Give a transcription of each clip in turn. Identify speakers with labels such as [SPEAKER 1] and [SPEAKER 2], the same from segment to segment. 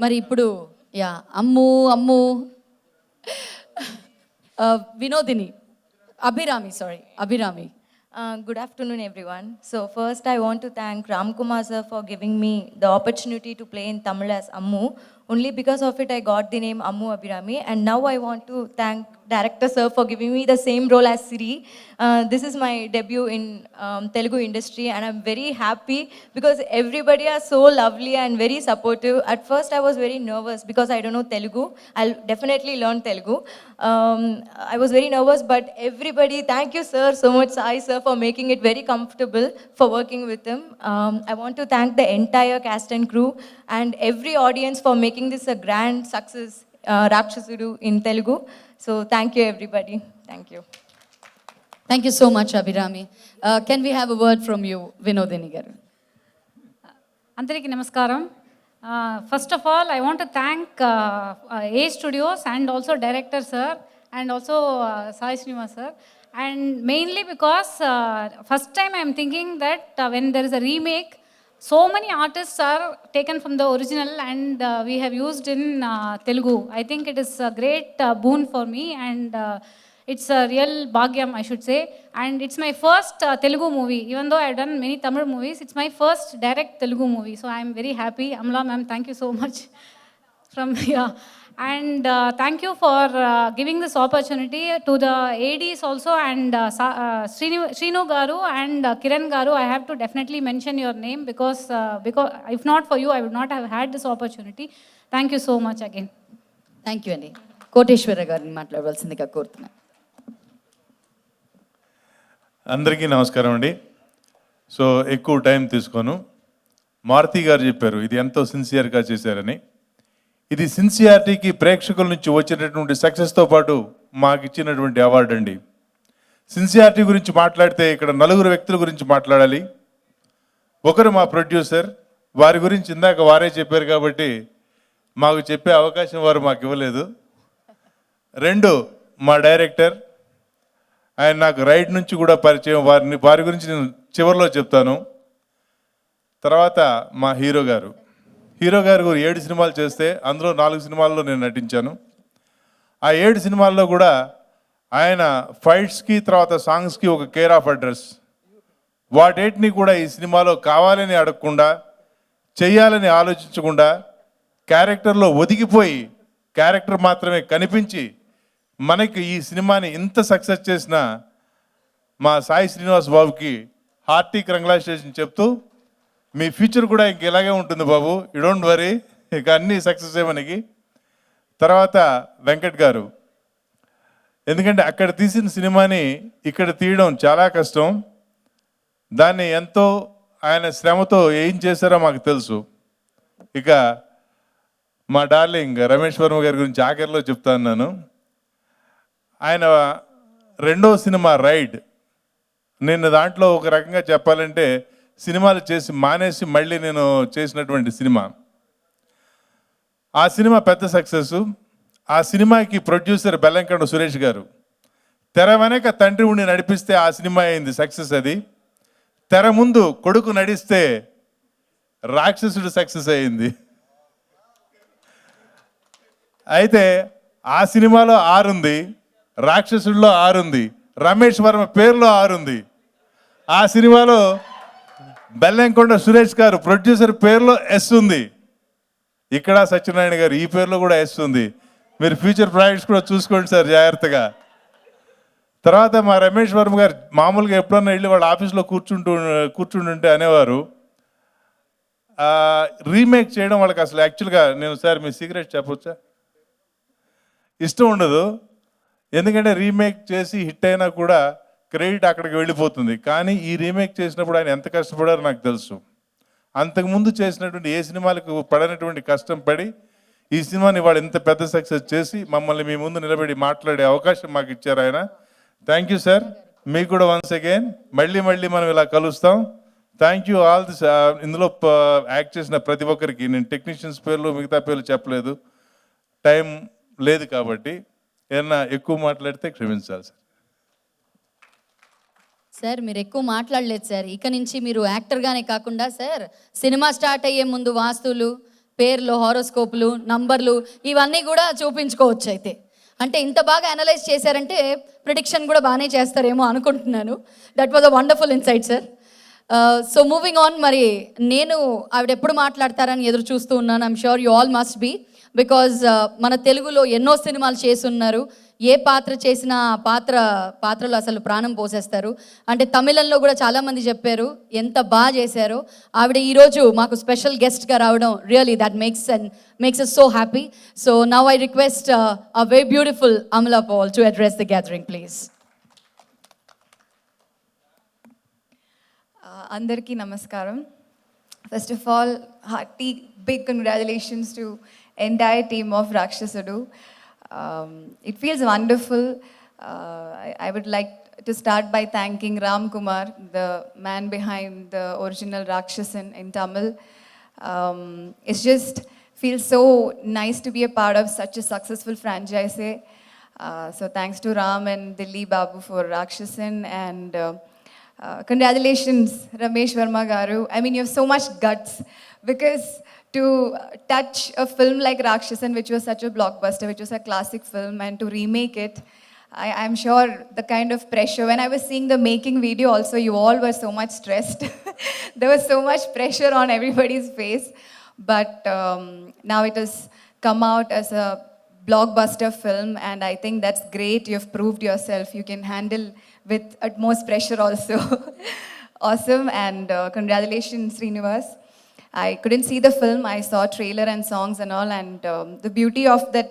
[SPEAKER 1] మరి ఇప్పుడు యా Ammu Ammu Vinodini Abhirami.
[SPEAKER 2] Good afternoon, everyone. So first, I want to thank Ram Kumar sir for giving me the opportunity to play in Tamil as Ammu. Only because of it, I got the name Ammu Abhirami. And now I want to thank director sir for giving me the same role as Siri. This is my debut in Telugu industry, and I'm very happy because everybody are so lovely and very supportive. At first, I was very nervous because I don't know Telugu. I'll definitely learn Telugu. I was very nervous, but everybody, thank you, sir, so much, Sai sir, for making it very comfortable for working with him. I want to thank the entire cast and crew and every audience for making this a grand success, Rakshasudu in Telugu. So thank you, everybody. Thank you.
[SPEAKER 1] Thank you so much Abhirami. Can we have a word from you Vinodini గారు?
[SPEAKER 3] అందరికీ నమస్కారం. First of all I want to thank A studios and also director sir and also Sai Srinivas sir, and mainly because first time I'm thinking that when there is a remake, so many artists are taken from the original and we have used in Telugu. I think it is a great boon for me, and it's a real bhagyam, I should say. And it's my first Telugu movie. Even though I've done many Tamil movies, it's my first direct Telugu movie. So I'm very happy. Amla ma'am, thank you so much from here. And thank you for giving this opportunity to the ADs also, and Srinu Garu and Kiran Garu. I have to definitely mention your name because if not for you, I would not have had this opportunity. Thank you so much again.
[SPEAKER 1] Thank you అండి. కోటేశ్వర గారిని మాట్లాడవలసిందిగా కోరుతున్నాను.
[SPEAKER 4] అందరికీ నమస్కారం అండి. So ఎక్కువ time తీసుకోను. మారుతి గారు చెప్పారు ఇది ఎంతో సిన్సియర్గా చేశారని. ఇది సిన్సియారిటీకి ప్రేక్షకుల నుంచి వచ్చినటువంటి సక్సెస్తో పాటు మాకు ఇచ్చినటువంటి అవార్డు అండి. సిన్సియారిటీ గురించి మాట్లాడితే ఇక్కడ నలుగురు వ్యక్తుల గురించి మాట్లాడాలి. ఒకరు మా ప్రొడ్యూసర్, వారి గురించి ఇందాక వారే చెప్పారు కాబట్టి మాకు చెప్పే అవకాశం వారు మాకు ఇవ్వలేదు. రెండు, మా డైరెక్టర్, ఆయన నాకు రైట్ నుంచి కూడా పరిచయం, వారి గురించి నేను చివరిలో చెప్తాను. తర్వాత మా హీరో గారు 7 సినిమాలు చేస్తే అందులో 4 సినిమాల్లో నేను నటించాను. ఆ 7 సినిమాల్లో కూడా ఆయన ఫైట్స్కి తర్వాత సాంగ్స్కి ఒక కేర్ ఆఫ్ అడ్రస్. వాటేటిని కూడా ఈ సినిమాలో కావాలని అడగకుండా, చెయ్యాలని ఆలోచించకుండా, క్యారెక్టర్లో ఒదిగిపోయి క్యారెక్టర్ మాత్రమే కనిపించి మనకి ఈ సినిమాని ఇంత సక్సెస్ చేసిన మా సాయి శ్రీనివాస్ బాబుకి హార్టీ కంగ్రాచులేషన్ చెప్తూ, మీ ఫ్యూచర్ కూడా ఇంక ఇలాగే ఉంటుంది బాబు, యూ డోంట్ వరీ, ఇక అన్నీ సక్సెస్ మనకి. తర్వాత వెంకట్ గారు, ఎందుకంటే అక్కడ తీసిన సినిమాని ఇక్కడ తీయడం చాలా కష్టం. దాన్ని ఎంతో ఆయన శ్రమతో ఏం చేశారో మాకు తెలుసు. ఇక మా డార్లింగ్ రమేష్ వర్మ గారి గురించి ఆఖరిలో చెప్తాను నేను. ఆయన 2వ సినిమా రైడ్, నేను దాంట్లో ఒక రకంగా చెప్పాలంటే సినిమాలు చేసి మానేసి మళ్ళీ నేను చేసినటువంటి సినిమా. ఆ సినిమా పెద్ద సక్సెస్. ఆ సినిమాకి ప్రొడ్యూసర్ బెల్లంకొండ సురేష్ గారు. తెర వెనక తండ్రి ఉండి నడిపిస్తే ఆ సినిమా అయింది సక్సెస్. అది తెర ముందు కొడుకు నడిస్తే రాక్షసుడు సక్సెస్ అయింది. అయితే ఆ సినిమాలో 6 ఉంది, రాక్షసుడిలో 6 ఉంది, రమేష్ వర్మ పేరులో 6 ఉంది. ఆ సినిమాలో బెల్లంకొండ సురేష్ గారు ప్రొడ్యూసర్ పేరులో ఎస్ ఉంది. ఇక్కడ సత్యనారాయణ గారు ఈ పేరులో కూడా ఎస్ ఉంది. మీరు ఫ్యూచర్ ప్రాజెక్ట్స్ కూడా చూసుకోండి సార్ జాగ్రత్తగా. తర్వాత మా రమేష్ వర్మ గారు మామూలుగా ఎప్పుడన్నా వెళ్ళి వాళ్ళ ఆఫీస్లో కూర్చుంటుంటే అనేవారు, రీమేక్ చేయడం వాళ్ళకి అసలు యాక్చువల్గా, నేను సార్ మీ సీక్రెట్ చెప్పొచ్చా, ఇష్టం ఉండదు. ఎందుకంటే రీమేక్ చేసి హిట్ అయినా కూడా క్రెడిట్ అక్కడికి వెళ్ళిపోతుంది. కానీ ఈ రీమేక్ చేసినప్పుడు ఆయన ఎంత కష్టపడారో నాకు తెలుసు. అంతకుముందు చేసినటువంటి ఏ సినిమాలకు పడినటువంటి కష్టం పడి ఈ సినిమాని వాళ్ళు ఇంత పెద్ద సక్సెస్ చేసి మమ్మల్ని మీ ముందు నిలబడి మాట్లాడే అవకాశం మాకు ఇచ్చారు ఆయన. Thank you sir. మీకు కూడా వన్స్ అగైన్ మళ్ళీ మనం ఇలా కలుస్తాం. Thank you all this. ఇందులో యాక్ట్ చేసిన ప్రతి ఒక్కరికి, నేను టెక్నీషియన్స్ పేర్లు మిగతా పేర్లు చెప్పలేదు, టైం లేదు కాబట్టి. ఏమన్నా ఎక్కువ మాట్లాడితే క్షమించాలి సార్.
[SPEAKER 1] సార్ మీరు ఎక్కువ మాట్లాడలేదు సార్. ఇక నుంచి మీరు యాక్టర్గానే కాకుండా సార్ సినిమా స్టార్ట్ అయ్యే ముందు వాస్తులు, పేర్లు, హారోస్కోపులు, నంబర్లు ఇవన్నీ కూడా చూపించుకోవచ్చు అయితే. అంటే ఇంత బాగా అనలైజ్ చేశారంటే ప్రిడిక్షన్ కూడా బాగానే చేస్తారేమో అనుకుంటున్నాను. That was a wonderful insight sir. So moving on, మరి నేను ఆవిడ ఎప్పుడు మాట్లాడతారని ఎదురు చూస్తూ ఉన్నాను. I'm sure you all must be, because మన తెలుగులో ఎన్నో సినిమాలు చేస్తున్నారు. ఏ పాత్ర చేసినా పాత్రలో అసలు ప్రాణం పోసేస్తారు. అంటే తమిళంలో కూడా చాలామంది చెప్పారు ఎంత బాగా చేశారో. ఆవిడ ఈరోజు మాకు స్పెషల్ గెస్ట్గా రావడం really that makes us so happy. So now I request a very beautiful Amala Paul to address the gathering please.
[SPEAKER 5] అందరికీ నమస్కారం. First of all, hearty big congratulations to entire team of Rakshasudu. It feels wonderful. I would like to start by thanking Ram Kumar, the man behind the original Rakshasan in Tamil. It just feels so nice to be a part of such a successful franchise. So thanks to Ram and Dilli Babu for Rakshasan, and congratulations Ramesh Verma garu. I mean, you have so much guts, because to touch a film like Rakshasan, which was such a blockbuster, which was a classic film, and to remake it, I'm sure the kind of pressure, when I was seeing the making video also, you all were so much stressed. There was so much pressure on everybody's face, but now it has come out as a blockbuster film, and I think that's great. You've proved yourself. You can handle with utmost pressure also. Awesome, and congratulations Srinivas. I couldn't see the film. I saw trailer and songs and all, and the beauty of that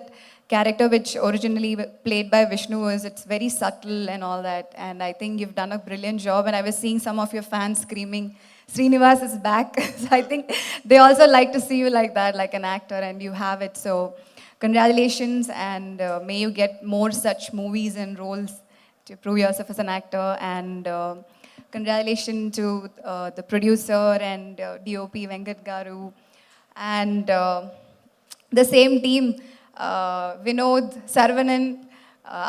[SPEAKER 5] character, which originally played by Vishnu, is it's very subtle and all that, and I think you've done a brilliant job. And I was seeing some of your fans screaming, Srinivas is back. So I think they also like to see you like that, like an actor, and you have it. So congratulations, and may you get more such movies and roles to prove yourself as an actor. And congratulations to the producer and DOP Venkat Garu, and the same team, Vinod, Sarvanan,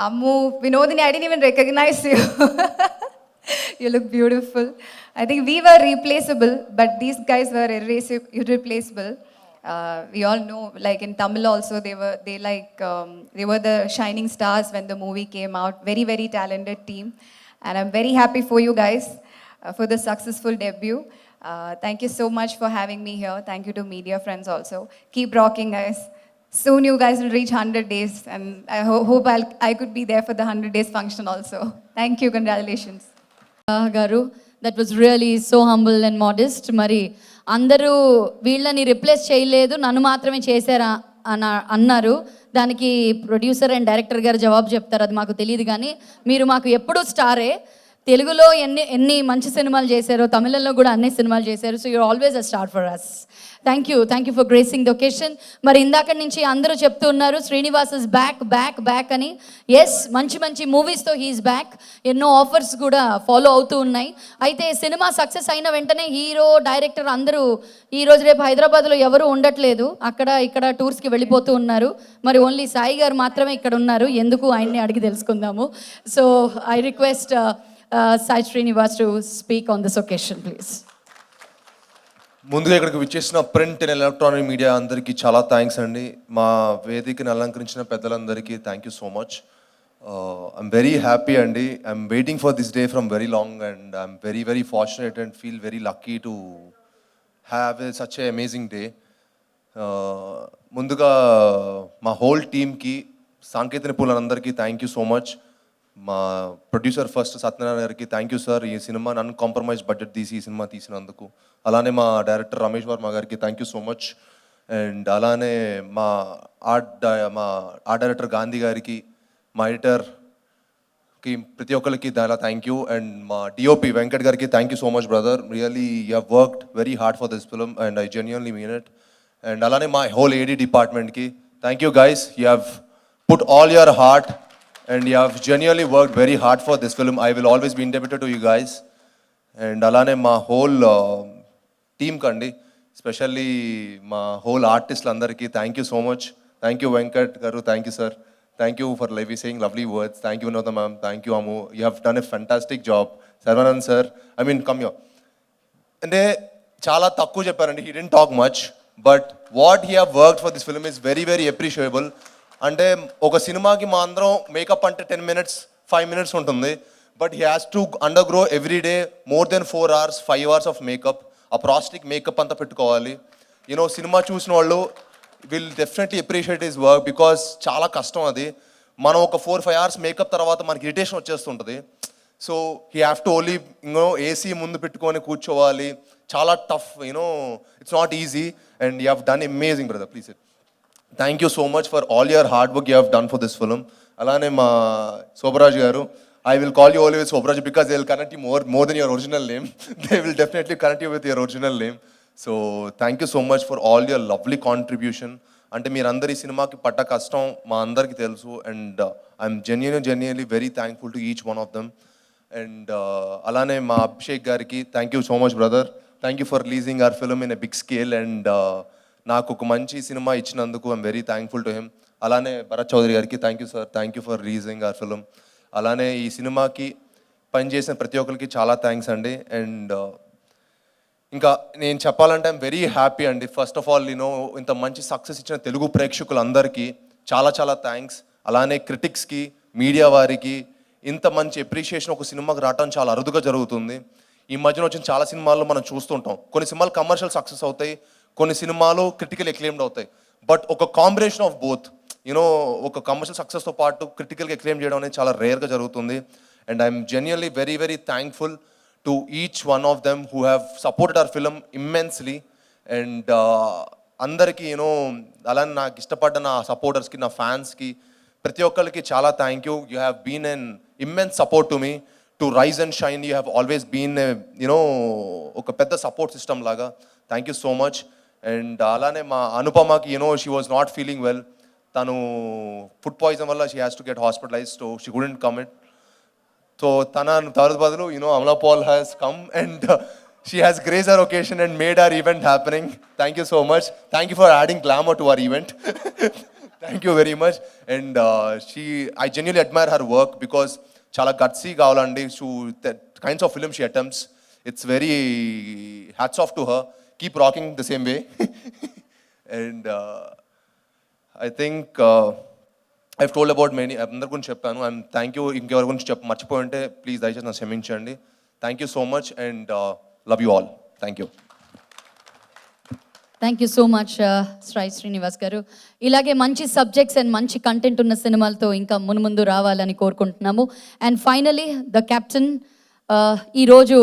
[SPEAKER 5] Ammu, Vinodini, I didn't even recognize you. You look beautiful. I think we were replaceable, but these guys were irreplaceable. We all know, like in Tamil also, they were the shining stars when the movie came out. Very, very talented team. And I'm very happy for you guys for the successful debut. Thank you so much for having me here. Thank you to media friends also. Keep rocking, guys. Soon you guys will reach 100 days, and I hope I could be there for the 100 days function also. Thank you, congratulations.
[SPEAKER 1] గారు, that was really so humble and modest. మరి అందరూ వీళ్ళని replace చేయలేదు, నన్ను మాత్రమే చేశారా అన్నారు. దానికి ప్రొడ్యూసర్ అండ్ డైరెక్టర్ గారు జవాబు చెప్తారు, అది మాకు తెలియదు. కానీ మీరు మాకు ఎప్పుడూ స్టారే. తెలుగులో ఎన్ని మంచి సినిమాలు చేశారో, తమిళంలో కూడా అన్ని సినిమాలు చేశారు. So you're always a star for us. Thank you for gracing the occasion. మరి ఇందాక నుంచి అందరూ చెప్తూ ఉన్నారు శ్రీనివాస్ ఇస్ బ్యాక్ అని. ఎస్, మంచి మూవీస్తో హీఈస్ బ్యాక్. ఎన్నో ఆఫర్స్ కూడా ఫాలో అవుతూ ఉన్నాయి. అయితే సినిమా సక్సెస్ అయిన వెంటనే హీరో, డైరెక్టర్ అందరూ ఈరోజు రేపు హైదరాబాద్లో ఎవరు ఉండట్లేదు, ఇక్కడ టూర్స్కి వెళ్ళిపోతూ ఉన్నారు. మరి ఓన్లీ సాయి గారు మాత్రమే ఇక్కడ ఉన్నారు. ఎందుకు ఆయన్ని అడిగి తెలుసుకుందాము. So I request Sai Srinivas to speak on this occasion, please.
[SPEAKER 6] ముందుగా ఇక్కడికి విచ్చేసిన ప్రింట్ అండ్ ఎలక్ట్రానిక్ మీడియా అందరికీ చాలా థ్యాంక్స్ అండి. మా వేదికని అలంకరించిన పెద్దలందరికీ thank you so much. I'm very happy అండి. I'm waiting for this day from very long, and I'm very very fortunate and feel very lucky to have such a amazing day. ముందుగా మా whole టీమ్కి, సాంకేతిక నిపుణులందరికీ thank you so much. మా producer first Satyanarayana గారికి thank you sir, ఈ cinema నన్ను compromise budget తీసి ఈ సినిమా తీసినందుకు. అలానే మా డైరెక్టర్ రమేష్ వర్మ గారికి thank you so much. And అలానే మా ఆర్ట్ డైరెక్టర్ గాంధీ గారికి, మా ఎడిటర్కి, ప్రతి ఒక్కరికి చాలా థ్యాంక్ యూ. అండ్ మా డిఓపి వెంకట్ గారికి thank you so much brother. Really you have worked very hard for this film, and I genuinely mean it. And అలానే మా హోల్ ఏడీ డిపార్ట్మెంట్కి thank you guys. You have put all your heart and you have genuinely worked very hard for this film. I will always be indebted to you guys. And alane ma whole team kandi, especially ma whole artists landarki thank you so much. Thank you Venkat garu, thank you sir. Thank you for saying lovely words. Thank you Vinodha ma'am, thank you Ammu. You have done a fantastic job. Sarvanan sir, I mean come here. And chala takku chepparandi, he didn't talk much, but what he have worked for this film is very very appreciable. అంటే ఒక సినిమాకి మా అందరం makeup అంటే 10 minutes 5 minutes ఉంటుంది, but he has to undergo every day more than 4 hours 5 hours of makeup. ఆ prosthetic makeup అంతా పెట్టుకోవాలి. యూనో సినిమా చూసిన వాళ్ళు will definitely appreciate his work because చాలా కష్టం అది. మనం ఒక 4-5 hours మేకప్ తర్వాత మనకి ఇరిటేషన్ వచ్చేస్తుంటుంది. So he have to only AC ముందు పెట్టుకొని కూర్చోవాలి. చాలా tough, it's not easy and you have done amazing brother. Please thank you so much for all your hard work you have done for this film. అలానే మా శోభరాజ్ గారు, I will call you always Sobraj because they will connect you more than your original name. They will definitely connect you with your original name. So thank you so much for all your lovely contribution. అంటే మీరందరి సినిమాకి పట్ట కష్టం మా అందరికీ తెలుసు and I'm genuinely very thankful to each one of them. And అలానే మా అభిషేక్ గారికి thank you so much brother. Thank you for releasing our film in a big scale and నాకు ఒక మంచి సినిమా ఇచ్చినందుకు I'm very thankful to him. అలానే భరత్ చౌదరి గారికి thank you sir, thank you for releasing our film. అలానే ఈ సినిమాకి పనిచేసిన ప్రతి ఒక్కరికి చాలా థ్యాంక్స్ అండి. అండ్ ఇంకా నేను చెప్పాలంటే ఐఎమ్ వెరీ హ్యాపీ అండి. ఫస్ట్ ఆఫ్ ఆల్ ఇంత మంచి సక్సెస్ ఇచ్చిన తెలుగు ప్రేక్షకులందరికీ చాలా చాలా థ్యాంక్స్. అలానే క్రిటిక్స్కి, మీడియా వారికి ఇంత మంచి అప్రిషియేషన్ ఒక సినిమాకి రావడం చాలా అరుదుగా జరుగుతుంది. ఈ మధ్యన వచ్చిన చాలా సినిమాల్లో మనం చూస్తుంటాం, కొన్ని సినిమాలు కమర్షియల్ సక్సెస్ అవుతాయి, కొన్ని సినిమాలు క్రిటికల్ ఎక్లెయిమ్డ్ అవుతాయి. బట్ ఒక కాంబినేషన్ ఆఫ్ బోత్, ఒక కమర్షియల్ సక్సెస్తో పాటు క్రిటికల్గా ఎక్లెయిమ్ చేయడం అనేది చాలా రేర్గా జరుగుతుంది. And I'm genuinely very very thankful to each one of them who have supported hour film immensely. And అందరికీ అలానే నాకు ఇష్టపడ్డ నా సపోర్టర్స్కి, నా ఫ్యాన్స్కి, ప్రతి ఒక్కరికి చాలా thank you. You have been an immense support to me to rise and shine. You have always been ఒక పెద్ద సపోర్ట్ సిస్టమ్ లాగా. Thank you so much. And అలానే మా అనుపమకి she was not feeling well. తను ఫుడ్ పాయిజన్ వల్ల she has to get hospitalise, so she couldn't come it. So తన బదులు Amala Paul has come and she has grace our occasion and made hour event happening. Thank you so much. Thank you for adding glamour to our event. Thank you very much. And I genuinely admire her work because చాలా gutsy కావాలండి to the kinds of film she attempts. It's very hats off to her. Keep rocking the same way. And I think I've told about many, అందరి గురించి చెప్పాను. I'm thank you. ఇంకెవరి గురించి మర్చిపోయి ఉంటే please దయచేసి నన్ను క్షమించండి. Thank you so much and love you all. Thank you.
[SPEAKER 1] Thank you so much Sai Srinivas గారు. ఇలాగే మంచి సబ్జెక్ట్స్ అండ్ మంచి కంటెంట్ ఉన్న సినిమాలతో ఇంకా మున్ముందు రావాలని కోరుకుంటున్నాము. అండ్ ఫైనలీ ద కెప్టెన్, ఈరోజు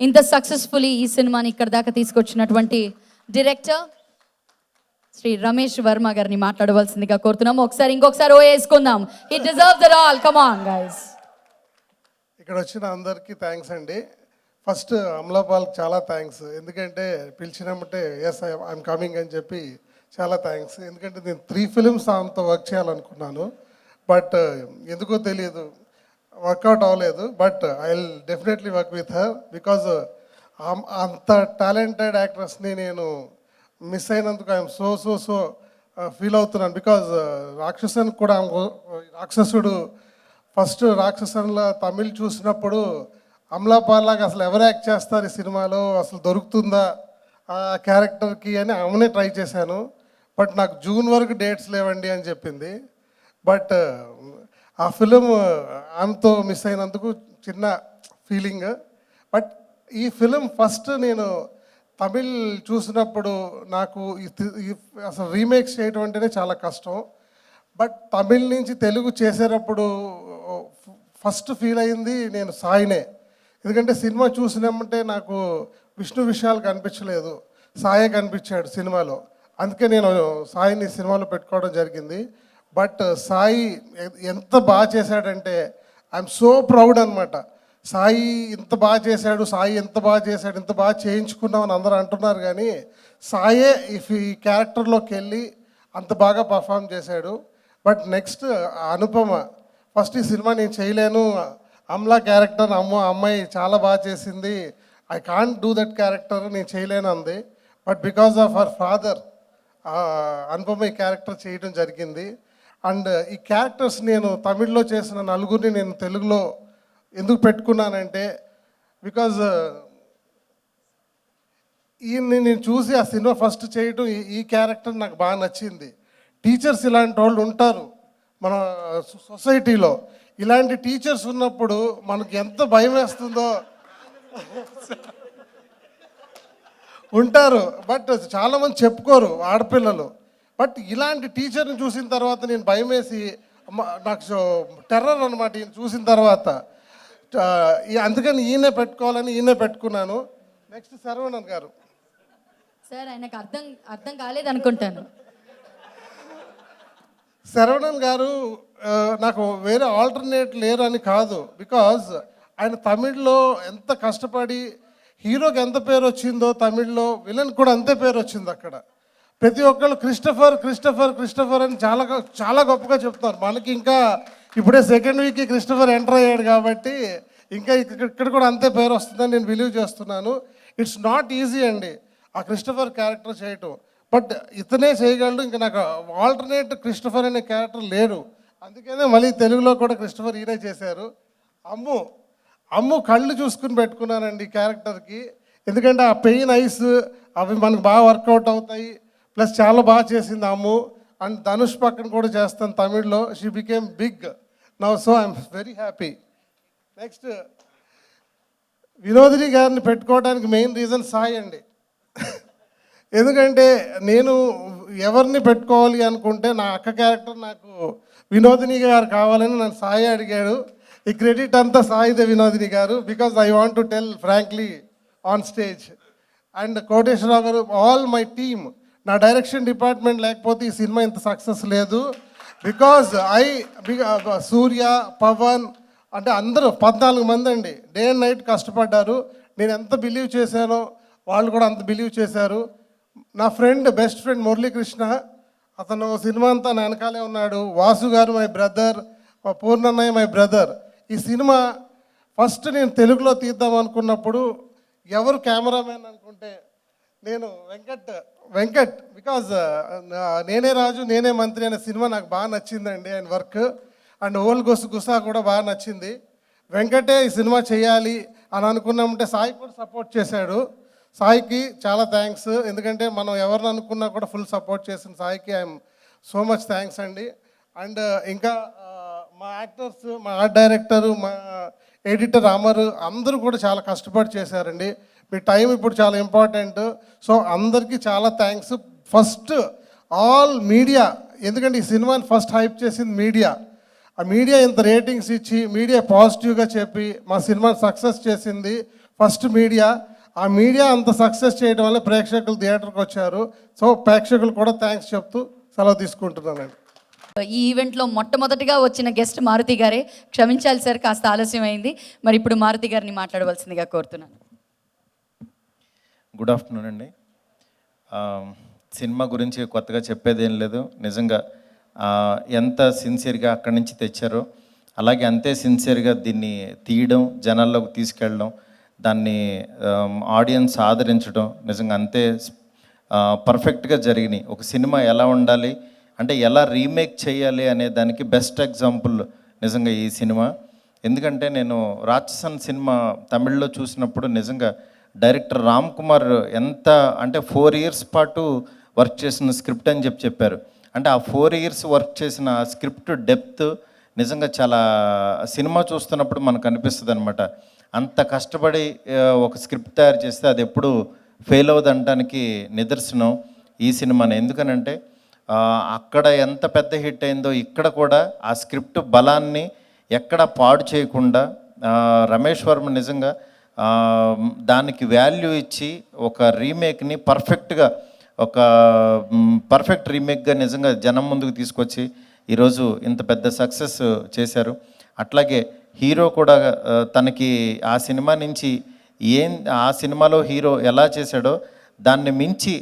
[SPEAKER 1] ఇంత సక్సెస్ఫుల్లీ ఈ సినిమాని ఇక్కడ దాకా తీసుకొచ్చినటువంటి డైరెక్టర్ శ్రీ రమేష్ వర్మ గారిని మాట్లాడవలసిందిగా కోరుతున్నాము. ఇంకొకసారి ఓ వేసుకుందాం. He deserves it all. Come on guys.
[SPEAKER 7] ఇక్కడ వచ్చిన అందరికీ థ్యాంక్స్ అండి. ఫస్ట్ అమలాపాల్కి చాలా థ్యాంక్స్, ఎందుకంటే పిలిచినామంటే ఎస్ ఐఎమ్ కమింగ్ అని చెప్పి చాలా థ్యాంక్స్. ఎందుకంటే నేను 3 films ఆమెతో వర్క్ చేయాలనుకున్నాను, బట్ ఎందుకో తెలియదు వర్కౌట్ అవ్వలేదు. But I will definitely work with her because అంత టాలెంటెడ్ యాక్ట్రెస్ని నేను మిస్ అయినందుకు ఐఎమ్ సో ఫీల్ అవుతున్నాను. బికాజ్ రాక్షసన్ కూడా రాక్షసుడు ఫస్ట్ రాక్షసన్లో తమిళ్ చూసినప్పుడు అమలాపాల్ లాగా అసలు ఎవరు యాక్ట్ చేస్తారు ఈ సినిమాలో, అసలు దొరుకుతుందా ఆ క్యారెక్టర్కి అని ఆమెనే ట్రై చేశాను. బట్ నాకు జూన్ వరకు డేట్స్ లేవండి అని చెప్పింది. బట్ ఆ ఫిలిం ఆమెతో మిస్ అయినందుకు చిన్న ఫీలింగ్. బట్ ఈ ఫిలిం ఫస్ట్ నేను తమిళ్ చూసినప్పుడు నాకు అసలు రీమేక్స్ చేయడం అంటేనే చాలా కష్టం. బట్ తమిళ్ నుంచి తెలుగు చేసేటప్పుడు ఫస్ట్ ఫీల్ అయింది నేను సాయినే. ఎందుకంటే సినిమా చూసినామంటే నాకు విష్ణు విశాల్ కనిపించలేదు, సాయే కనిపించాడు సినిమాలో. అందుకే నేను సాయిని సినిమాలో పెట్టుకోవడం జరిగింది. బట్ సాయి ఎంత బాగా చేశాడంటే ఐఎమ్ సో ప్రౌడ్ అనమాట. సాయి ఇంత బాగా చేశాడు, సాయి ఎంత బాగా చేశాడు, ఇంత బాగా చేయించుకున్నామని అందరూ అంటున్నారు, కానీ సాయే ఈ క్యారెక్టర్లోకి వెళ్ళి అంత బాగా పర్ఫామ్ చేశాడు. బట్ నెక్స్ట్ అనుపమ, ఫస్ట్ ఈ సినిమా నేను చేయలేను, అమలా క్యారెక్టర్ అమ్మాయి చాలా బాగా చేసింది, I can't do that character, నేను చేయలేను అంది. But because of her father Anupama ఈ క్యారెక్టర్ చేయడం జరిగింది. అండ్ ఈ క్యారెక్టర్స్ నేను తమిళ్లో చేసిన నలుగురిని నేను తెలుగులో ఎందుకు పెట్టుకున్నానంటే బికాజ్ ఈయన్ని నేను చూసి ఆ సినిమా ఫస్ట్ చేయటం ఈ క్యారెక్టర్ నాకు బాగా నచ్చింది. టీచర్స్ ఇలాంటి వాళ్ళు ఉంటారు మన సొసైటీలో. ఇలాంటి టీచర్స్ ఉన్నప్పుడు మనకు ఎంత భయం వేస్తుందో ఉంటారు. బట్ చాలామంది చెప్పుకోరు ఆడపిల్లలు. బట్ ఇలాంటి టీచర్ని చూసిన తర్వాత నేను భయం వేసి నాకు టెర్రర్ అనమాట ఈయన చూసిన తర్వాత. అందుకని ఈయనే పెట్టుకోవాలని ఈయనే పెట్టుకున్నాను. నెక్స్ట్ శరవణన్ గారు.
[SPEAKER 1] సార్ ఆయనకు అర్థం కాలేదనుకుంటాను.
[SPEAKER 7] శరవణన్ గారు నాకు వేరే ఆల్టర్నేట్ లేరు అని కాదు. బికాజ్ ఆయన తమిళ్లో ఎంత కష్టపడి హీరోకి ఎంత పేరు వచ్చిందో తమిళ్లో విలన్ కూడా అంతే పేరు వచ్చింది. అక్కడ ప్రతి ఒక్కళ్ళు క్రిస్టఫర్ క్రిస్టఫర్ క్రిస్టఫర్ అని చాలా చాలా గొప్పగా చెప్తున్నారు. మనకి ఇంకా ఇప్పుడే సెకండ్ వీక్కి క్రిస్టఫర్ ఎంటర్ అయ్యాడు కాబట్టి ఇంకా ఇక్కడ కూడా అంతే పేరు వస్తుందని నేను బిలీవ్ చేస్తున్నాను. ఇట్స్ నాట్ ఈజీ అండి ఆ క్రిస్టఫర్ క్యారెక్టర్ చేయటం. బట్ ఇతనే చేయగలడు. ఇంకా నాకు ఆల్టర్నేట్ క్రిస్టఫర్ అనే క్యారెక్టర్ లేడు. అందుకనే మళ్ళీ తెలుగులో కూడా క్రిస్టఫర్ ఈయనే చేశారు. అమ్ము కళ్ళు చూసుకుని పెట్టుకున్నానండి క్యారెక్టర్కి. ఎందుకంటే ఆ పెయిన్ ఐస్ అవి మనకు బాగా వర్కౌట్ అవుతాయి. ప్లస్ చాలా బాగా చేసింది అమ్ము. అండ్ ధనుష్ పక్కన కూడా చేస్తాను తమిళ్లో. She became big now. So I'm very happy. Next Vinodini గారిని పెట్టుకోవడానికి మెయిన్ రీజన్ సాయి అండి. ఎందుకంటే నేను ఎవరిని పెట్టుకోవాలి అనుకుంటే నా అక్క క్యారెక్టర్ నాకు వినోదిని గారు కావాలని నన్ను సాయి అడిగాడు. ఈ క్రెడిట్ అంతా సాయిదే వినోదిని గారు. Because I want to tell frankly on stage. And Koteswararao గారు, ఆల్ మై టీమ్. నా డైరెక్షన్ డిపార్ట్మెంట్ లేకపోతే ఈ సినిమా ఇంత సక్సెస్ లేదు. బికాజ్ సూర్య, పవన్ అంటే అందరూ 14 మంది అండి డే అండ్ నైట్ కష్టపడ్డారు. నేను ఎంత బిలీవ్ చేశానో వాళ్ళు కూడా అంత బిలీవ్ చేశారు. నా ఫ్రెండ్, బెస్ట్ ఫ్రెండ్ మురళీకృష్ణ, అతను సినిమా అంతా నా వెనకాలే ఉన్నాడు. వాసు గారు మై బ్రదర్, మా పూర్ణన్నయ్య మై బ్రదర్. ఈ సినిమా ఫస్ట్ నేను తెలుగులో తీద్దాం అనుకున్నప్పుడు ఎవరు కెమెరామెన్ అనుకుంటే నేను వెంకట్. బికాజ్ నేనే రాజు నేనే మంత్రి అనే సినిమా నాకు బాగా నచ్చిందండి ఆయన వర్క్. అండ్ ఓల్ గుసా కూడా బాగా నచ్చింది. వెంకటే ఈ సినిమా చేయాలి అని అనుకున్నామంటే సాయి కూడా సపోర్ట్ చేశాడు. సాయికి చాలా థ్యాంక్స్. ఎందుకంటే మనం ఎవరిని అనుకున్నా కూడా ఫుల్ సపోర్ట్ చేసిన సాయికి ఐఎమ్ సో మచ్ థ్యాంక్స్ అండి. అండ్ ఇంకా మా యాక్టర్స్, మా ఆర్ట్ డైరెక్టరు, మా ఎడిటర్ అమర్ అందరూ కూడా చాలా కష్టపడి చేశారండి. మీ టైం ఇప్పుడు చాలా ఇంపార్టెంట్. సో అందరికీ చాలా థ్యాంక్స్. ఫస్ట్ ఆల్ మీడియా, ఎందుకంటే ఈ సినిమాని ఫస్ట్ హైప్ చేసింది మీడియా. ఆ మీడియా ఇంత రేటింగ్స్ ఇచ్చి మీడియా పాజిటివ్గా చెప్పి మా సినిమాని సక్సెస్ చేసింది ఫస్ట్ మీడియా. ఆ మీడియా అంత సక్సెస్ చేయడం వల్ల ప్రేక్షకులు థియేటర్కి వచ్చారు. సో ప్రేక్షకులు కూడా థ్యాంక్స్ చెప్తూ సెలవు తీసుకుంటున్నానండి.
[SPEAKER 1] ఈ ఈవెంట్లో మొట్టమొదటిగా వచ్చిన గెస్ట్ మారుతి గారే. క్షమించాలి సార్, కాస్త ఆలస్యం అయింది. మరి ఇప్పుడు మారుతి గారిని మాట్లాడవలసిందిగా కోరుతున్నాను.
[SPEAKER 8] గుడ్ ఆఫ్టర్నూన్ అండి. సినిమా గురించి కొత్తగా చెప్పేది ఏం లేదు. నిజంగా ఎంత సిన్సియర్గా అక్కడి నుంచి తెచ్చారో అలాగే అంతే సిన్సియర్గా దీన్ని తీయడం, జనాల్లోకి తీసుకెళ్ళడం, దాన్ని ఆడియన్స్ ఆదరించడం నిజంగా అంతే పర్ఫెక్ట్గా జరిగినాయి. ఒక సినిమా ఎలా ఉండాలి అంటే ఎలా రీమేక్ చేయాలి అనే దానికి బెస్ట్ ఎగ్జాంపుల్ నిజంగా ఈ సినిమా. ఎందుకంటే నేను రాక్షసన్ సినిమా తమిళ్లో చూసినప్పుడు నిజంగా డైరెక్టర్ రామ్ కుమార్ ఎంత అంటే 4 years పాటు వర్క్ చేసిన స్క్రిప్ట్ అని చెప్పారు. అంటే ఆ 4 years వర్క్ చేసిన ఆ స్క్రిప్ట్ డెప్త్ నిజంగా చాలా సినిమా చూస్తున్నప్పుడు మనకు అనిపిస్తుంది అనమాట. అంత కష్టపడి ఒక స్క్రిప్ట్ తయారు చేస్తే అది ఎప్పుడు ఫెయిల్ అవ్వదంటానికి నిదర్శనం ఈ సినిమానే. ఎందుకనంటే అక్కడ ఎంత పెద్ద హిట్ అయిందో ఇక్కడ కూడా ఆ స్క్రిప్ట్ బలాన్ని ఎక్కడ పాడు చేయకుండా రమేష్ వర్మ నిజంగా దానికి వాల్యూ ఇచ్చి ఒక రీమేక్ని పర్ఫెక్ట్ రీమేక్గా నిజంగా జనం ముందుకు తీసుకొచ్చి ఈరోజు ఇంత పెద్ద సక్సెస్ చేశారు. అట్లాగే హీరో కూడా తనకి ఆ సినిమా నుంచి ఆ సినిమాలో హీరో ఎలా చేశాడో దాన్ని మించి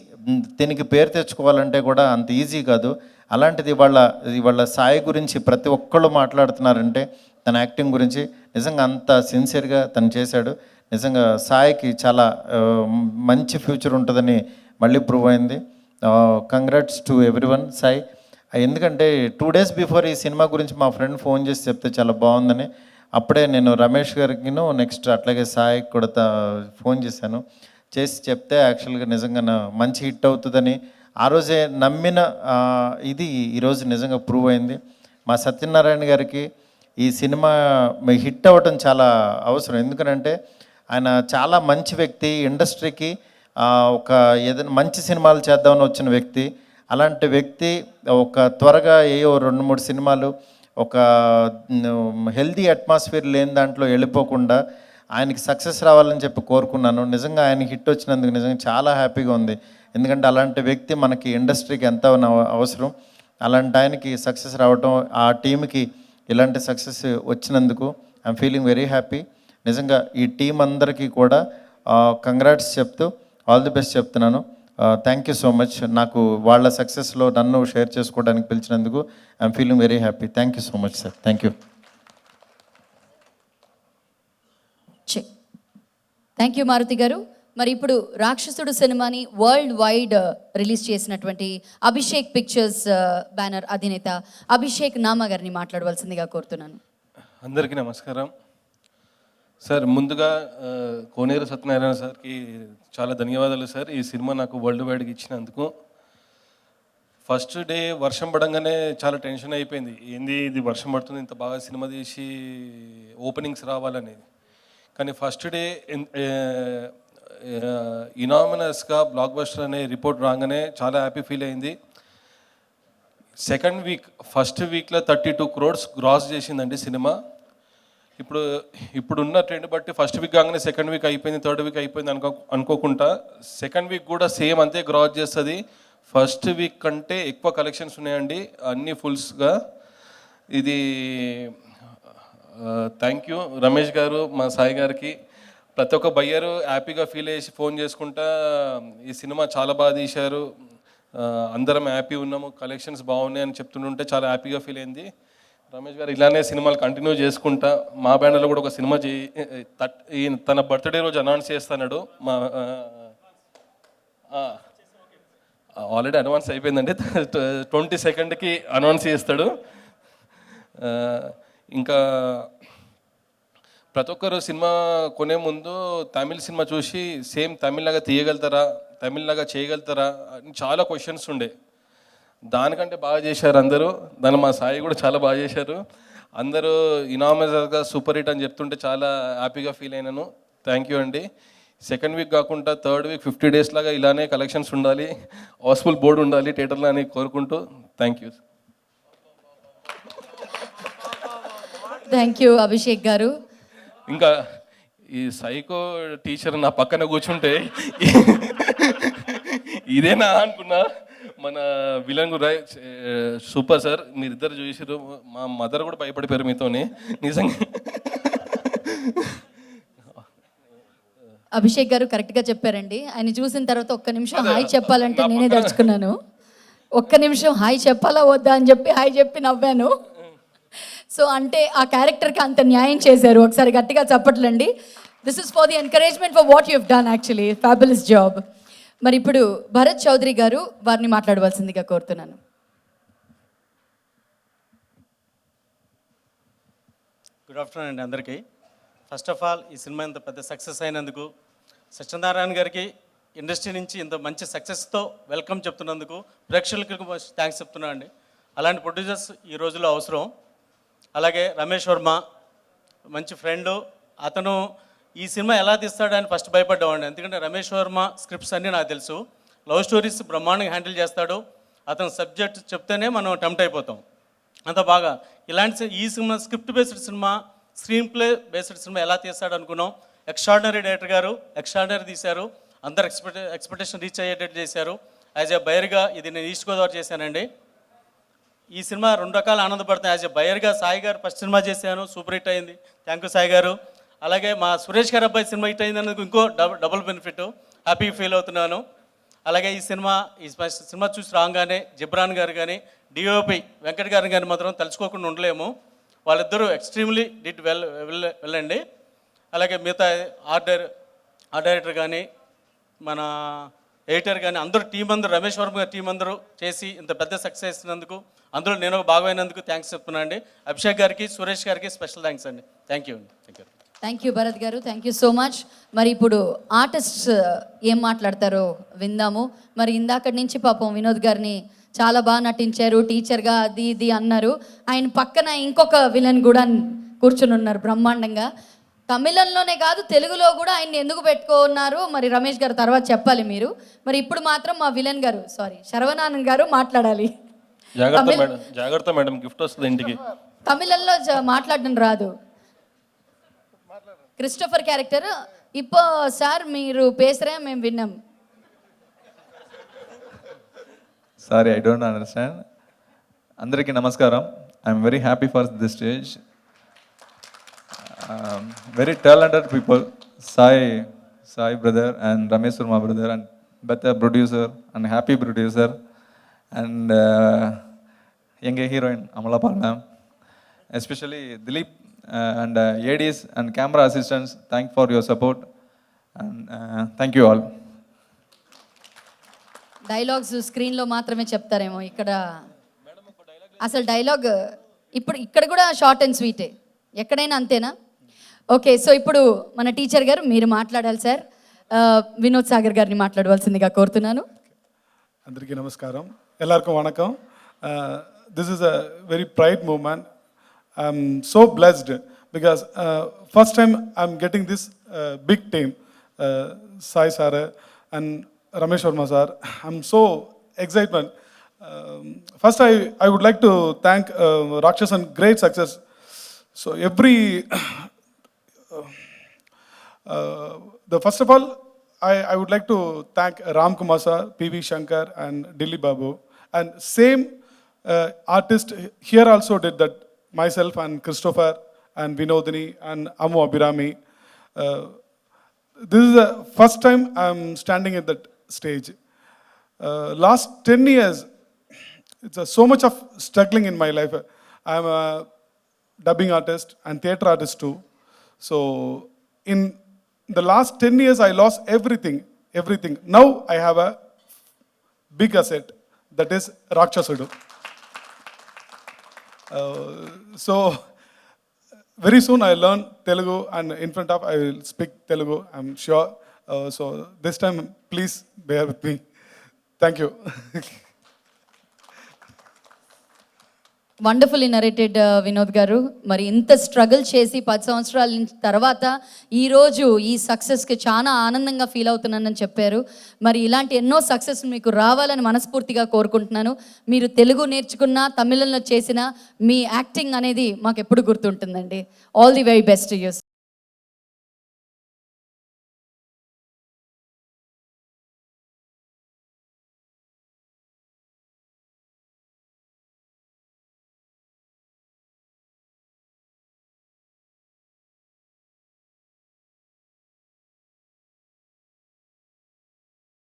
[SPEAKER 8] దీనికి పేరు తెచ్చుకోవాలంటే కూడా అంత ఈజీ కాదు. అలాంటిది ఇవాళ సాయి గురించి ప్రతి ఒక్కళ్ళు మాట్లాడుతున్నారంటే తన యాక్టింగ్ గురించి నిజంగా అంత సిన్సియర్గా తను చేశాడు. నిజంగా సాయికి చాలా మంచి ఫ్యూచర్ ఉంటుందని మళ్ళీ ప్రూవ్ అయింది. Congrats to everyone Sai. ఎందుకంటే 2 days బిఫోర్ ఈ సినిమా గురించి మా ఫ్రెండ్ ఫోన్ చేసి చెప్తే చాలా బాగుందని అప్పుడే నేను రమేష్ గారికి నెక్స్ట్ అట్లాగే సాయికి కూడా ఫోన్ చేశాను. చేసి చెప్తే యాక్చువల్గా నిజంగా మంచి హిట్ అవుతుందని ఆ రోజే నమ్మిన ఇది ఈరోజు నిజంగా ప్రూవ్ అయింది. మా సత్యనారాయణ గారికి ఈ సినిమా హిట్ అవ్వటం చాలా అవసరం. ఎందుకంటే ఆయన చాలా మంచి వ్యక్తి, ఇండస్ట్రీకి ఒక ఏదైనా మంచి సినిమాలు చేద్దామని వచ్చిన వ్యక్తి. అలాంటి వ్యక్తి ఒక త్వరగా ఏవో 2-3 సినిమాలు ఒక హెల్దీ అట్మాస్ఫియర్ లేని దాంట్లో వెళ్ళిపోకుండా ఆయనకి సక్సెస్ రావాలని చెప్పి కోరుకున్నాను. నిజంగా ఆయన హిట్ వచ్చినందుకు నిజంగా చాలా హ్యాపీగా ఉంది. ఎందుకంటే అలాంటి వ్యక్తి మనకి ఇండస్ట్రీకి ఎంత అవసరం. అలాంటి ఆయనకి సక్సెస్ రావటం, ఆ టీంకి ఇలాంటి సక్సెస్ వచ్చినందుకు ఐఎమ్ ఫీలింగ్ వెరీ హ్యాపీ. నిజంగా ఈ టీం అందరికీ కూడా కంగ్రాట్స్ చెప్తూ ఆల్ ది బెస్ట్ చెప్తున్నాను. Thank you so much. నాకు వాళ్ళ సక్సెస్లో నన్ను షేర్ చేసుకోవడానికి పిలిచినందుకు I'm feeling very happy. Thank you so much sir. Thank you.
[SPEAKER 1] Thank you Maruthi garu. మరి ఇప్పుడు రాక్షసుడు సినిమాని వరల్డ్ వైడ్ రిలీజ్ చేసినటువంటి అభిషేక్ పిక్చర్స్ బ్యానర్ అధినేత అభిషేక్ నామా గారిని మాట్లాడవలసిందిగా కోరుతున్నాను.
[SPEAKER 9] అందరికీ నమస్కారం సార్. ముందుగా కోనేరు సత్యనారాయణ సార్కి చాలా ధన్యవాదాలు సార్, ఈ సినిమా నాకు వరల్డ్ వైడ్గా ఇచ్చినందుకు. ఫస్ట్ డే వర్షం పడంగానే చాలా టెన్షన్ అయిపోయింది, ఏంది ఇది వర్షం పడుతుంది, ఇంత బాగా సినిమా తీసి ఓపెనింగ్స్ రావాలని. కానీ ఫస్ట్ డే ఇనామినస్గా బ్లాక్ బస్టర్ అనే రిపోర్ట్ రాగానే చాలా హ్యాపీ ఫీల్ అయింది. సెకండ్ వీక్, ఫస్ట్ వీక్లో 32 crores గ్రాస్ చేసిందండి సినిమా. ఇప్పుడున్న ట్రెండ్ బట్టి ఫస్ట్ వీక్ కాగానే సెకండ్ వీక్ అయిపోయింది, థర్డ్ వీక్ అయిపోయింది అనుకోకుండా సెకండ్ వీక్ కూడా సేమ్ అంతే గ్రాస్ చేస్తుంది. ఫస్ట్ వీక్ కంటే ఎక్కువ కలెక్షన్స్ ఉన్నాయండి, అన్ని ఫుల్స్గా. ఇది థ్యాంక్ యూ రమేష్ గారు, మా సాయి గారికి. ప్రతి ఒక్క బయ్యరు హ్యాపీగా ఫీల్ చేసి ఫోన్ చేసుకుంటా ఈ సినిమా చాలా బాగా తీశారు, అందరం హ్యాపీ ఉన్నాము, కలెక్షన్స్ బాగున్నాయి అని చెప్తుంటే చాలా హ్యాపీగా ఫీల్ అయింది. రమేష్ గారు ఇలానే సినిమాలు కంటిన్యూ చేసుకుంటా మా బ్యానర్లో కూడా ఒక సినిమా తన బర్త్డే రోజు అనౌన్స్ చేస్తున్నాడు. మా ఆల్రెడీ అడ్వాన్స్ అయిపోయిందండి, 22nd అనౌన్స్ చేస్తాడు. ఇంకా ప్రతి ఒక్కరు సినిమా కొనే ముందు తమిళ సినిమా చూసి సేమ్ తమిళ్లాగా తీయగలుగుతారా, తమిళ్లాగా చేయగలుగుతారా అని చాలా క్వశ్చన్స్ ఉండే. దానికంటే బాగా చేశారు అందరూ. దాన్ని మా సాయి కూడా చాలా బాగా చేశారు. అందరూ ఇనామస్గా సూపర్ హిట్ అని చెప్తుంటే చాలా హ్యాపీగా ఫీల్ అయినాను. థ్యాంక్ యూ అండి. సెకండ్ వీక్ కాకుండా థర్డ్ వీక్ 50 days లాగా ఇలానే కలెక్షన్స్ ఉండాలి, హౌస్ఫుల్ బోర్డు ఉండాలి థియేటర్లో అని కోరుకుంటూ thank you.
[SPEAKER 1] Thank you Abhishek గారు.
[SPEAKER 9] ఇంకా ఈ సైకో టీచర్ నా పక్కన కూర్చుంటే ఇదేనా అనుకున్నా. మన విలన్ కూడా సూపర్ సార్, మీరిద్దరు చూసారు, మా మదర్ కూడా భయపడిపోయారు మీతోని నిజంగా.
[SPEAKER 1] అభిషేక్ గారు కరెక్ట్గా చెప్పారండి. ఆయన చూసిన తర్వాత ఒక్క నిమిషం హాయ్ చెప్పాలంటే నేనే దర్చుకున్నాను. ఒక్క నిమిషం హాయ్ చెప్పాలా వద్దా అని చెప్పి హాయ్ చెప్పి నవ్వాను. సో అంటే ఆ క్యారెక్టర్కి అంత న్యాయం చేశారు. ఒకసారి గట్టిగా చెప్పట్లండి. This is for the encouragement for what you have done, actually fabulous job. మరి ఇప్పుడు భరత్ చౌదరి గారు వారిని మాట్లాడవలసిందిగా కోరుతున్నాను.
[SPEAKER 10] గుడ్ ఆఫ్టర్నూన్ అండి అందరికీ. ఫస్ట్ ఆఫ్ ఆల్ ఈ సినిమా ఇంత పెద్ద సక్సెస్ అయినందుకు సత్యనారాయణ గారికి ఇండస్ట్రీ నుంచి ఇంత మంచి సక్సెస్తో వెల్కమ్ చెప్తున్నందుకు ప్రేక్షకులకు థ్యాంక్స్ చెప్తున్నాను అండి. అలాంటి ప్రొడ్యూసర్స్ ఈ రోజుల్లో అవసరం. అలాగే రమేష్ వర్మ మంచి ఫ్రెండు, అతను ఈ సినిమా ఎలా తీస్తాడని ఫస్ట్ భయపడ్డామండి. ఎందుకంటే రమేష్ వర్మ స్క్రిప్ట్స్ అన్నీ నాకు తెలుసు, లవ్ స్టోరీస్ బ్రహ్మాండంగా హ్యాండిల్ చేస్తాడు. అతను సబ్జెక్ట్ చెప్తేనే మనం టెంప్ట్ అయిపోతాం, అంత బాగా. ఇలాంటి ఈ cinema script based cinema, screen play based cinema ఎలా తీస్తాడు అనుకున్నాం. ఎక్స్ట్రాడినరీ డైరెక్టర్ గారు ఎక్స్ట్రాడినరీ తీశారు, అందరు ఎక్స్పెక్టేషన్ రీచ్ అయ్యేటట్టు చేశారు. యాజ్ ఏ బయర్గా ఇది నేను ఈస్ట్ గోదావరి చేశానండి. ఈ సినిమా 2 రకాల ఆనందపడతాయి. యాజ్ ఏ బయర్గా సాయి గారు ఫస్ట్ సినిమా చేశాను, సూపర్ హిట్ అయింది, థ్యాంక్ యూ సాయి గారు. అలాగే మా సురేష్ గారు అబ్బాయి సినిమా హిట్ అయిందనేందుకు ఇంకో డబుల్ బెనిఫిట్, హ్యాపీ ఫీల్ అవుతున్నాను. అలాగే ఈ సినిమా చూసి రాగానే జిబ్రాన్ గారు కానీ డిఓపి వెంకట్ గారిని కానీ మాత్రం తలుచుకోకుండా ఉండలేము. వాళ్ళిద్దరూ ఎక్స్ట్రీమ్లీ డిడ్ వెళ్ళండి. అలాగే మిగతా ఆర్ట్ డైరెక్టర్ కానీ మన ఎడిటర్ కానీ అందరూ టీం అందరూ, రమేష్ వర్మ గారి టీం అందరూ చేసి ఇంత పెద్ద సక్సెస్ ఇచ్చినందుకు, అందులో నేను భాగమైనందుకు థ్యాంక్స్ చెప్తున్నాను అండి. అభిషేక్ గారికి, సురేష్ గారికి స్పెషల్ థ్యాంక్స్ అండి. థ్యాంక్ యూ అండి. Thank you.
[SPEAKER 1] Thank you Bharat గారు, థ్యాంక్ యూ సో మచ్. మరి ఇప్పుడు ఆర్టిస్ట్స్ ఏం మాట్లాడతారో విందాము. మరి ఇందాకటి నుంచి పాపం వినోద్ గారిని చాలా బాగా నటించారు, టీచర్గా అది ఇది అన్నారు. ఆయన పక్కన ఇంకొక విలన్ కూడా కూర్చుని ఉన్నారు బ్రహ్మాండంగా. తమిళంలోనే కాదు తెలుగులో కూడా ఆయన్ని ఎందుకు పెట్టుకున్నారు మరి రమేష్ గారు తర్వాత చెప్పాలి మీరు. మరి ఇప్పుడు మాత్రం మా విలన్ గారు శరవణానంద్ గారు మాట్లాడాలి.
[SPEAKER 9] జాగ్రత్త మేడం, జాగ్రత్త మేడం, గిఫ్ట్ వస్తుంది ఇంటికి.
[SPEAKER 1] తమిళంలో మాట్లాడడం రాదు. క్రిస్టోఫర్ క్యారెక్టర్ இப்போ సార్ మీరు పేసరే మేము విన్నాం.
[SPEAKER 11] Sorry, I don't understand. Andariki namaskaram. I'm very happy for this stage. Very talented people. Sai brother and Ramesh Verma brother and better producer and happy producer and young heroine Amalapal ma'am. Especially Dilip and ADs and camera assistants. Thank for your support and thank you all.
[SPEAKER 1] Dialogues స్క్రీన్లో మాత్రమే చెప్తారేమో, ఇక్కడ అసలు dialogue ఇప్పుడు ఇక్కడ కూడా short and స్వీటే, ఎక్కడైనా అంతేనా? Okay, so ఇప్పుడు మన టీచర్ గారు మీరు మాట్లాడాలి సార్. వినోద్ సాగర్ గారిని మాట్లాడవలసిందిగా కోరుతున్నాను.
[SPEAKER 12] అందరికీ నమస్కారం, ఎల్లరికం వణకం. This is a very pride moment. I'm so blessed because first time I'm getting this big team. Sai sir and Ramesh Verma sir. I'm so excited. First, I would like to thank Rakshas and great success. So first of all, I would like to thank Ram Kumar sir, PV Shankar and Dilli Babu. And same artist here also did that, myself and Christopher and Vinodini and Ammu Abhirami. This is the first time I'm standing at that stage. Last 10 years, it's so much of struggling in my life. I'm a dubbing artist and theatre artist too. So in the last 10 years, I lost everything. Now I have a big asset, that is Rakshasudu. So very soon I learn Telugu and in front of I will speak Telugu, I'm sure. So this time please bear with me. Thank you.
[SPEAKER 1] Wonderfully narrated Vinod గారు. మరి ఇంత struggle చేసి 10 సంవత్సరాల తర్వాత ఈరోజు ఈ సక్సెస్కి చాలా ఆనందంగా ఫీల్ అవుతున్నానని చెప్పారు. మరి ఇలాంటి ఎన్నో సక్సెస్ మీకు రావాలని మనస్ఫూర్తిగా కోరుకుంటున్నాను. మీరు తెలుగు నేర్చుకున్న, తమిళంలో చేసిన మీ యాక్టింగ్ అనేది మాకు ఎప్పుడు గుర్తుంటుందండి. All the very best to you.